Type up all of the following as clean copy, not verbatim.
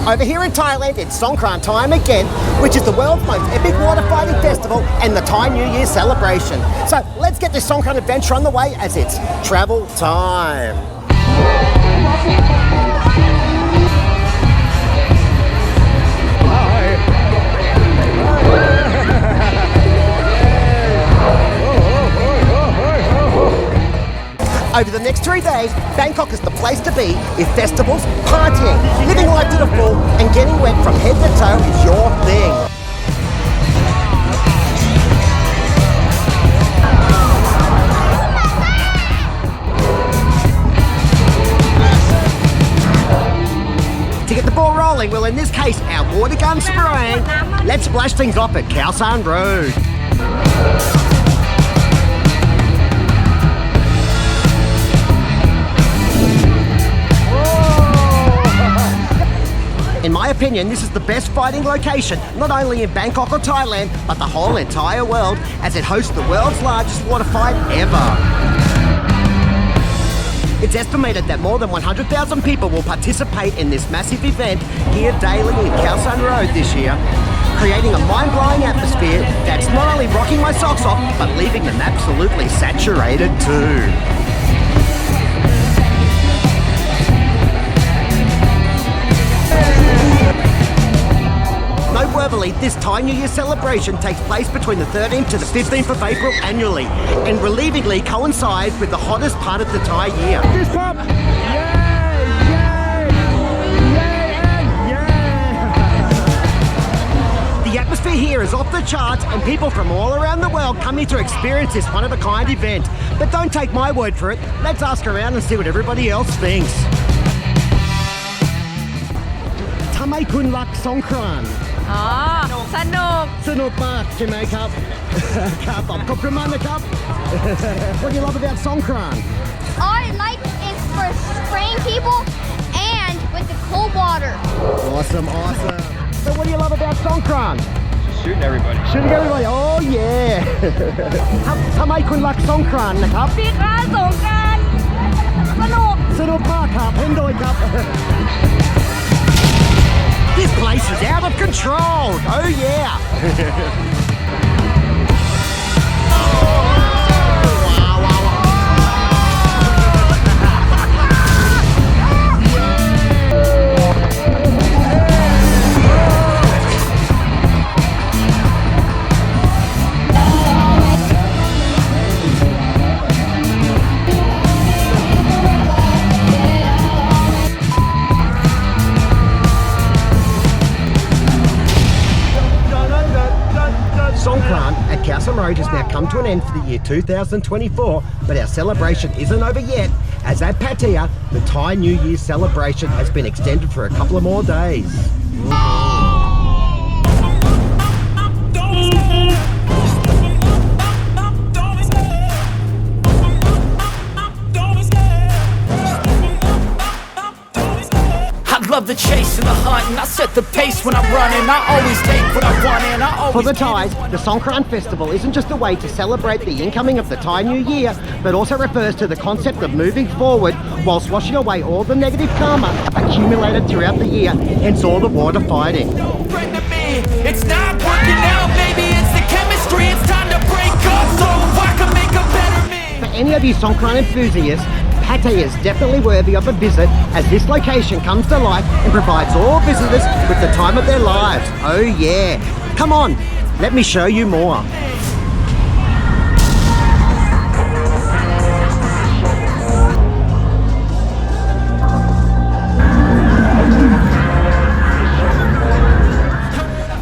Over here in Thailand, it's Songkran time again, which is the world's most epic water fighting festival and the Thai New Year celebration. So let's get this Songkran adventure on the way as it's travel time. Over the next 3 days, Bangkok is the place to be if festivals, partying, living life to the full, and getting wet from head to toe is your thing. To get the ball rolling, well in this case, our water gun spraying, let's splash things off at Khaosarn Road. In my opinion, this is the best fighting location, not only in Bangkok or Thailand, but the whole entire world, as it hosts the world's largest water fight ever. It's estimated that more than 100,000 people will participate in this massive event here daily in Khaosarn Road this year, creating a mind-blowing atmosphere that's not only rocking my socks off, but leaving them absolutely saturated too. Noteworthily, this Thai New Year celebration takes place between the 13th to the 15th of April annually, and relievingly coincides with the hottest part of the Thai year. Fist pump! Yay! Yay! Yay! The atmosphere here is off the charts, and people from all around the world come here to experience this one-of-a-kind event. But don't take my word for it, let's ask around and see what everybody else thinks. Thamai kun rak Songkran? สนุก สนุกมากใช่ไหมครับ ครับผมขอบคุณมากนะครับ What do you love about Songkran? All I like is for spraying people and with the cold water. Awesome, awesome. So what do you love about Songkran? Shooting everybody. Shooting everybody, oh yeah. ทำไมคุณรักสงกรานต์นะครับ พี่คะสงกรานต์สนุก สนุกมากครับเห็นด้วยครับ This place is out of control! Oh yeah! Songkran at Khaosarn Road has now come to an end for the year 2024, but our celebration isn't over yet, as at Pattaya, the Thai New Year celebration has been extended for a couple of more days. I love the chase and the hunt, and I set the pace when I'm running. I always take what I want, and I always. For the Thais, the Songkran festival isn't just a way to celebrate the incoming of the Thai New Year, but also refers to the concept of moving forward whilst washing away all the negative karma accumulated throughout the year, hence all the water fighting. It's not working out, maybe it's the chemistry. It's time to break up so I can make a better me. For any of you Songkran enthusiasts, Pattaya is definitely worthy of a visit, as this location comes to life and provides all visitors with the time of their lives. Oh yeah! Come on, let me show you more.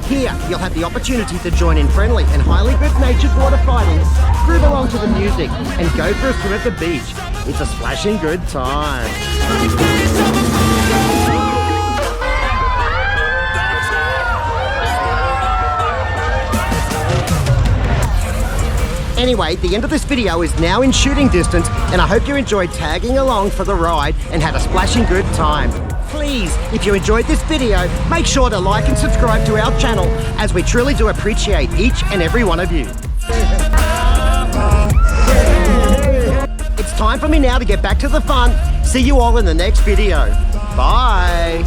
Here, you'll have the opportunity to join in friendly and highly good-natured water fighting, groove along to the music, and go for a swim at the beach. It's a splashing good time. Anyway, the end of this video is now in shooting distance, and I hope you enjoyed tagging along for the ride and had a splashing good time. Please, if you enjoyed this video, make sure to like and subscribe to our channel, as we truly do appreciate each and every one of you. It's time for me now to get back to the fun. See you all in the next video. Bye.